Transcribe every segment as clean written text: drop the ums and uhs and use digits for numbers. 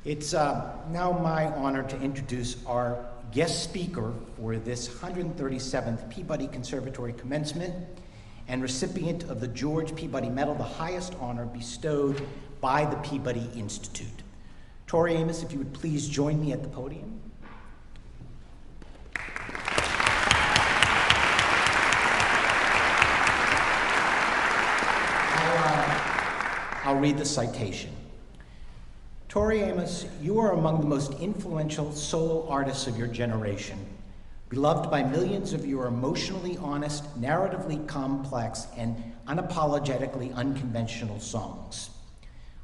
It's now my honor to introduce our guest speaker for this 137th Peabody Conservatory Commencement and recipient of the George Peabody Medal, the highest honor bestowed by the Peabody Institute. Tori, Amos, if you would please join me at the podium. I'll read the citation. Tori Amos, you are among the most influential solo artists of your generation, beloved by millions of your emotionally honest, narratively complex, and unapologetically unconventional songs.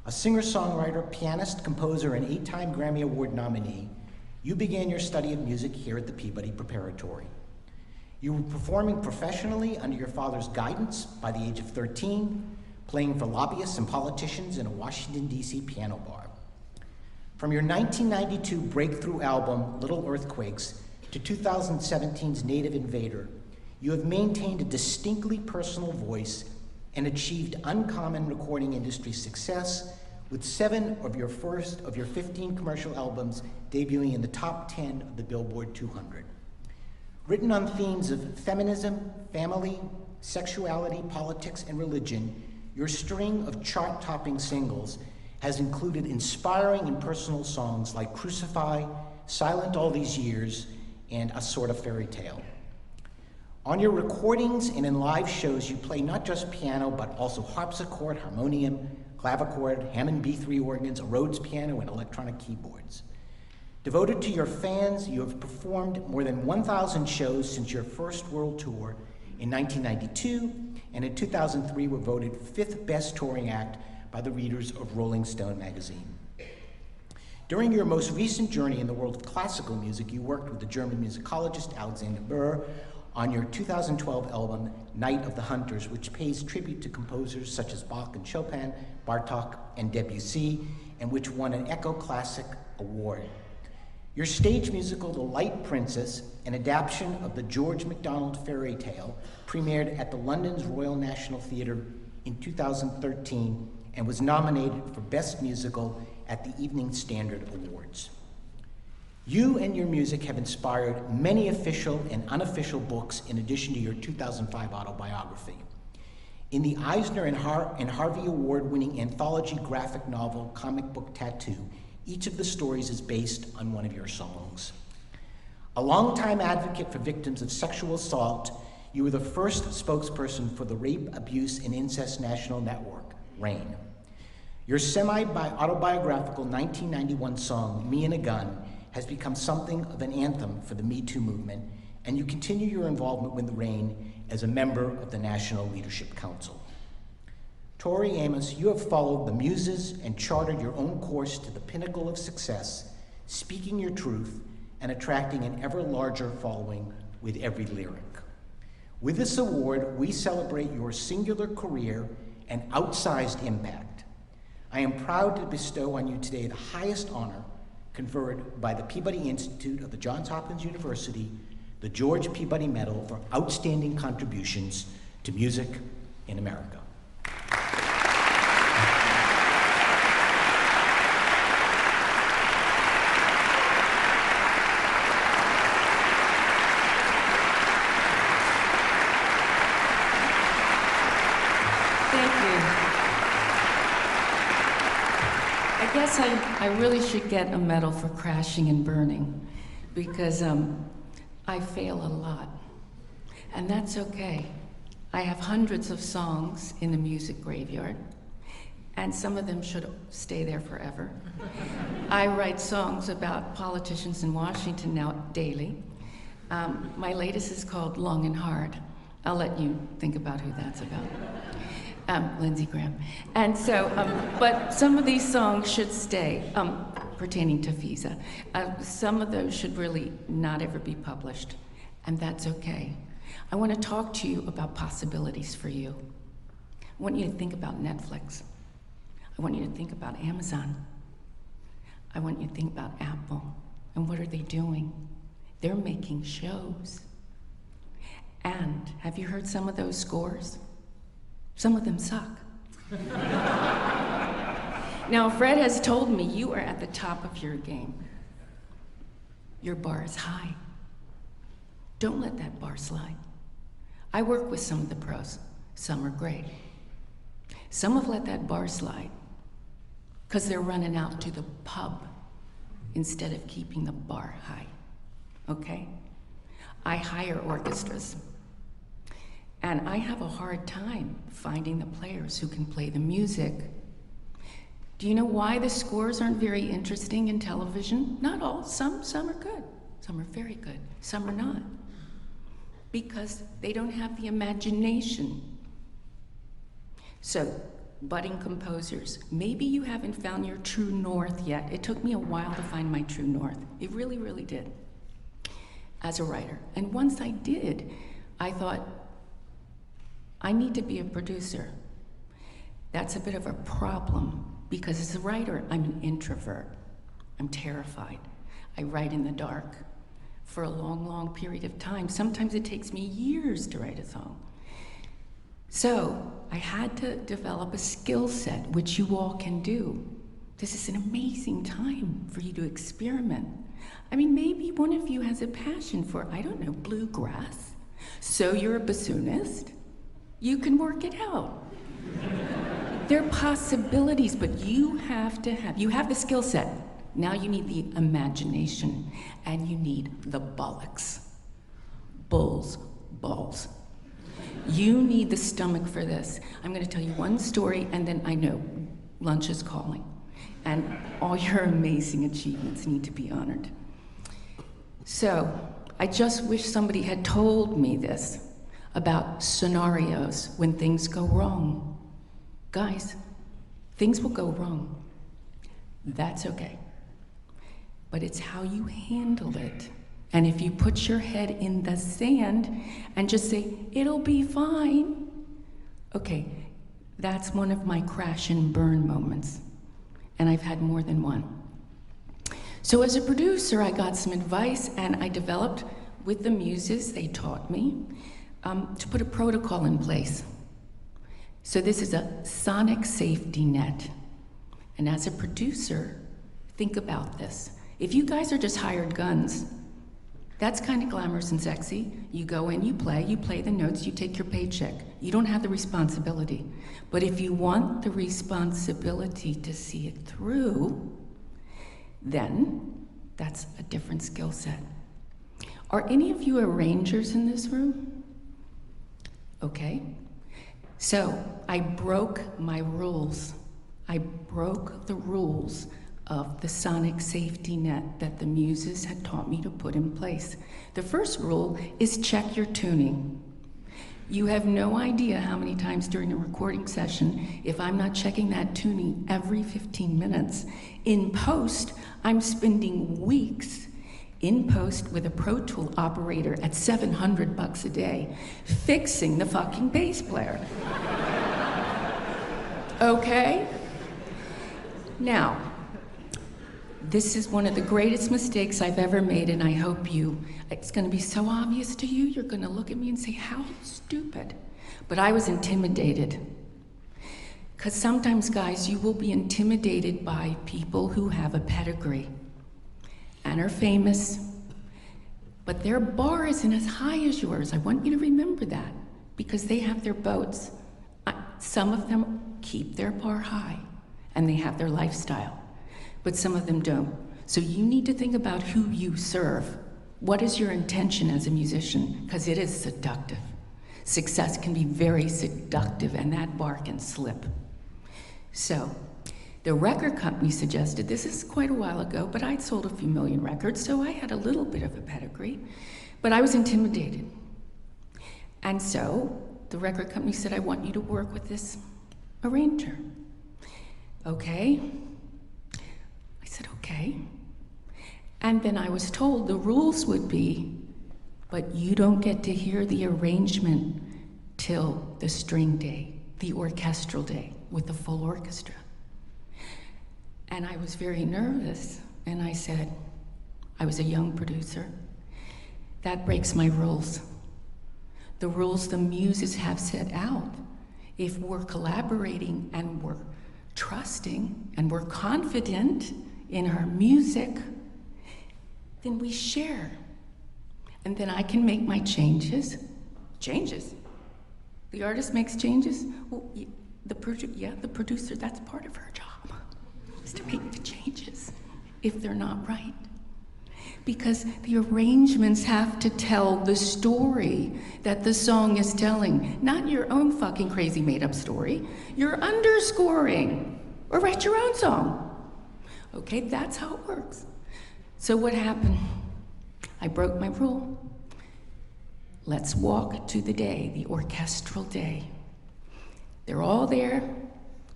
A singer-songwriter, pianist, composer, and 8-time Grammy Award nominee, you began your study of music here at the Peabody Preparatory. You were performing professionally under your father's guidance by the age of 13, playing for lobbyists and politicians in a Washington, D.C. piano bar. From your 1992 breakthrough album, Little Earthquakes, to 2017's Native Invader, you have maintained a distinctly personal voice and achieved uncommon recording industry success with 7 of your 15 commercial albums debuting in the top 10 of the Billboard 200. Written on themes of feminism, family, sexuality, politics, and religion, your string of chart-topping singles has included inspiring and personal songs like Crucify, Silent All These Years, and A Sort of Fairy Tale. On your recordings and in live shows, you play not just piano, but also harpsichord, harmonium, clavichord, Hammond B3 organs, a Rhodes piano, and electronic keyboards. Devoted to your fans, you have performed more than 1,000 shows since your first world tour in 1992, and in 2003 were voted 5th best touring act by the readers of Rolling Stone magazine. During your most recent journey in the world of classical music, you worked with the German musicologist Alexander Burr on your 2012 album, Night of the Hunters, which pays tribute to composers such as Bach and Chopin, Bartok and Debussy, and which won an Echo Classic Award. Your stage musical, The Light Princess, an adaptation of the George MacDonald fairy tale, premiered at the London's Royal National Theatre in 2013 and was nominated for Best Musical at the Evening Standard Awards. You and your music have inspired many official and unofficial books in addition to your 2005 autobiography. In the Eisner and Harvey Award-winning anthology graphic novel, Comic Book Tattoo, each of the stories is based on one of your songs. A longtime advocate for victims of sexual assault, you were the first spokesperson for the Rape, Abuse, and Incest National Network, RAIN. Your semi-autobiographical 1991 song, Me and a Gun, has become something of an anthem for the Me Too movement, and you continue your involvement with the RAIN as a member of the National Leadership Council. Tori Amos, you have followed the muses and charted your own course to the pinnacle of success, speaking your truth and attracting an ever larger following with every lyric. With this award, we celebrate your singular career and outsized impact. I am proud to bestow on you today the highest honor conferred by the Peabody Institute of the Johns Hopkins University, the George Peabody Medal for outstanding contributions to music in America. I guess I really should get a medal for crashing and burning because I fail a lot, and that's okay. I have hundreds of songs in the music graveyard, and some of them should stay there forever. I write songs about politicians in Washington now daily. My latest is called Long and Hard. I'll let you think about who that's about. Lindsey Graham. And so, but some of these songs should stay, pertaining to FISA. Some of those should really not ever be published, and that's okay. I want to talk to you about possibilities for you. I want you to think about Netflix. I want you to think about Amazon. I want you to think about Apple. And what are they doing? They're making shows. And have you heard some of those scores? Some of them suck. Now, Fred has told me you are at the top of your game. Your bar is high. Don't let that bar slide. I work with some of the pros. Some are great. Some have let that bar slide because they're running out to the pub instead of keeping the bar high, okay? I hire orchestras, and I have a hard time finding the players who can play the music. Do you know why the scores aren't very interesting in television? Not all, some are good. Some are very good, some are not. Because they don't have the imagination. So, budding composers, maybe you haven't found your true north yet. It took me a while to find my true north. It really, really did, as a writer. And once I did, I thought, I need to be a producer. That's a bit of a problem, because as a writer, I'm an introvert. I'm terrified. I write in the dark for a long, long period of time. Sometimes it takes me years to write a song. So I had to develop a skill set, which you all can do. This is an amazing time for you to experiment. I mean, maybe one of you has a passion for, I don't know, bluegrass. So you're a bassoonist. You can work it out. There are possibilities, but you have the skill set. Now you need the imagination, and you need the bollocks. Bulls, balls. You need the stomach for this. I'm gonna tell you one story, and then I know lunch is calling, and all your amazing achievements need to be honored. So, I just wish somebody had told me this about scenarios when things go wrong. Guys, things will go wrong. That's okay. But it's how you handle it. And if you put your head in the sand and just say, it'll be fine, okay, that's one of my crash and burn moments. And I've had more than one. So as a producer, I got some advice, and I developed with the muses, they taught me, to put a protocol in place. So this is a sonic safety net. And as a producer, think about this. If you guys are just hired guns, that's kind of glamorous and sexy. You go in, you play the notes, you take your paycheck. You don't have the responsibility. But if you want the responsibility to see it through, then that's a different skill set. Are any of you arrangers in this room? Okay. So I broke my rules. I broke the rules of the sonic safety net that the muses had taught me to put in place. The first rule is check your tuning. You have no idea how many times during a recording session, if I'm not checking that tuning every 15 minutes, in post, I'm spending weeks in post with a Pro Tool operator at $700 a day, fixing the fucking bass player. Okay? Now, this is one of the greatest mistakes I've ever made, and I hope it's gonna be so obvious to you, you're gonna look at me and say, how stupid. But I was intimidated. Because sometimes, guys, you will be intimidated by people who have a pedigree and are famous, but their bar isn't as high as yours. I want you to remember that, because they have their boats. Some of them keep their bar high, and they have their lifestyle. But some of them don't. So you need to think about who you serve. What is your intention as a musician? Because it is seductive. Success can be very seductive, and that bar can slip. So the record company suggested, this is quite a while ago, but I'd sold a few million records, so I had a little bit of a pedigree, but I was intimidated. And so the record company said, I want you to work with this arranger. Okay. I said, okay. And then I was told the rules would be, but you don't get to hear the arrangement till the string day, the orchestral day with the full orchestra. And I was very nervous, and I said, I was a young producer, that breaks my rules. The rules the muses have set out. If we're collaborating and we're trusting and we're confident in our music, then we share. And then I can make my changes. Changes? The artist makes changes? Well, the producer, that's part of her job, is to make the changes if they're not right. Because the arrangements have to tell the story that the song is telling, not your own fucking crazy made-up story. You're underscoring, or write your own song. Okay, that's how it works. So what happened? I broke my rule. Let's walk to the day, the orchestral day. They're all there,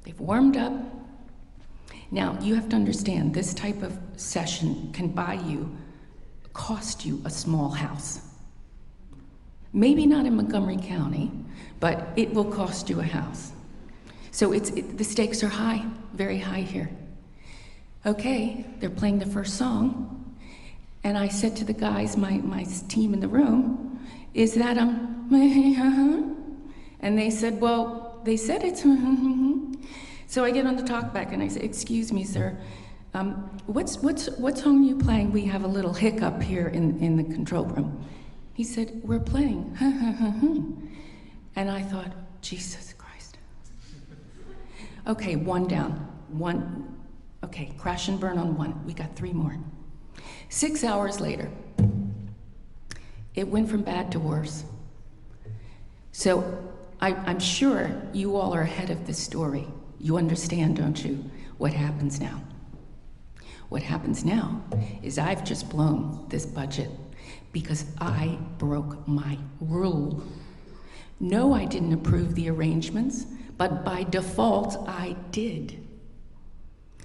they've warmed up. Now, you have to understand, this type of session can cost you a small house. Maybe not in Montgomery County, but it will cost you a house. So the stakes are high, very high here. Okay, they're playing the first song, and I said to the guys, my team in the room, is that and they said, well, they said it's So I get on the talkback and I say, excuse me, sir, what song are you playing? We have a little hiccup here in the control room. He said, we're playing. And I thought, Jesus Christ. Okay, one down. Okay, crash and burn on one. We got 3 more. 6 hours later, it went from bad to worse. So I'm sure you all are ahead of this story. You understand, don't you, what happens now? What happens now is I've just blown this budget because I broke my rule. No, I didn't approve the arrangements, but by default, I did.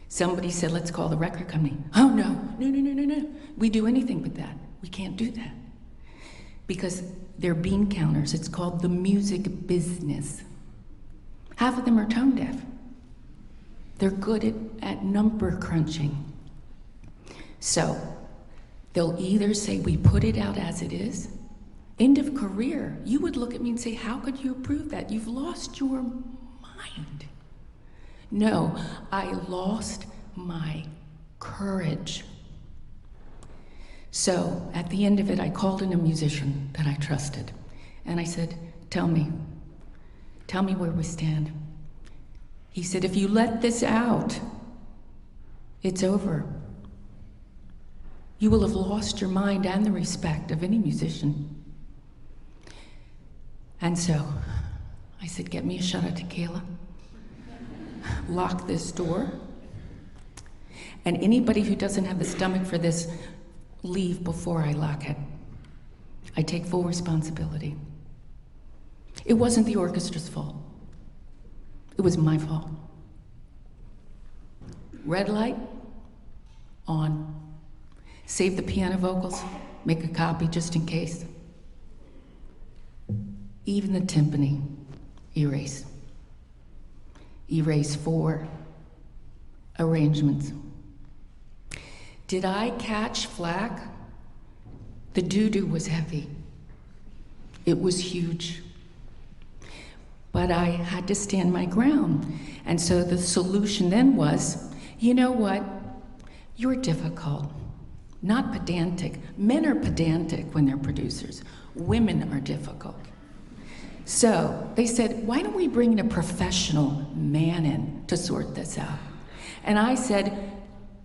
Somebody said, let's call the record company. Oh, no. We do anything but that. We can't do that. Because they're bean counters. It's called the music business. Half of them are tone deaf. They're good at number crunching. So they'll either say, we put it out as it is. End of career. You would look at me and say, how could you approve that? You've lost your mind. No, I lost my courage. So at the end of it, I called in a musician that I trusted. And I said, tell me where we stand. He said, if you let this out, it's over. You will have lost your mind and the respect of any musician. And so I said, get me a shot of tequila, lock this door, and anybody who doesn't have the stomach for this, leave before I lock it. I take full responsibility. It wasn't the orchestra's fault. It was my fault. Red light, on. Save the piano vocals, make a copy just in case. Even the timpani, erase. Erase 4 arrangements. Did I catch flack? The doo-doo was heavy. It was huge. But I had to stand my ground. And so the solution then was, you know what? You're difficult, not pedantic. Men are pedantic when they're producers. Women are difficult. So they said, why don't we bring in a professional man in to sort this out? And I said,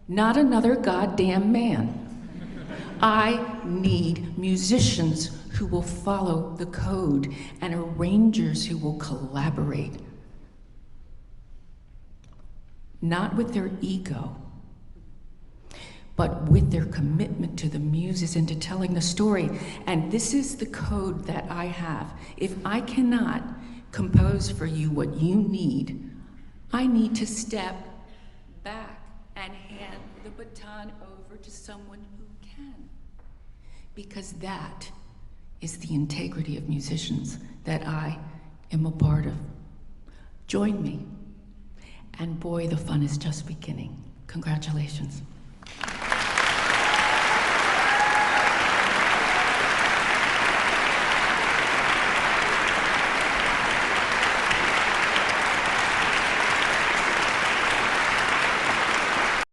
not another goddamn man. I need musicians who will follow the code and arrangers who will collaborate. Not with their ego, but with their commitment to the muses and to telling the story. And this is the code that I have. If I cannot compose for you what you need, I need to step back and hand the baton over to someone who can. Because that is the integrity of musicians that I am a part of. Join me. And boy, the fun is just beginning. Congratulations.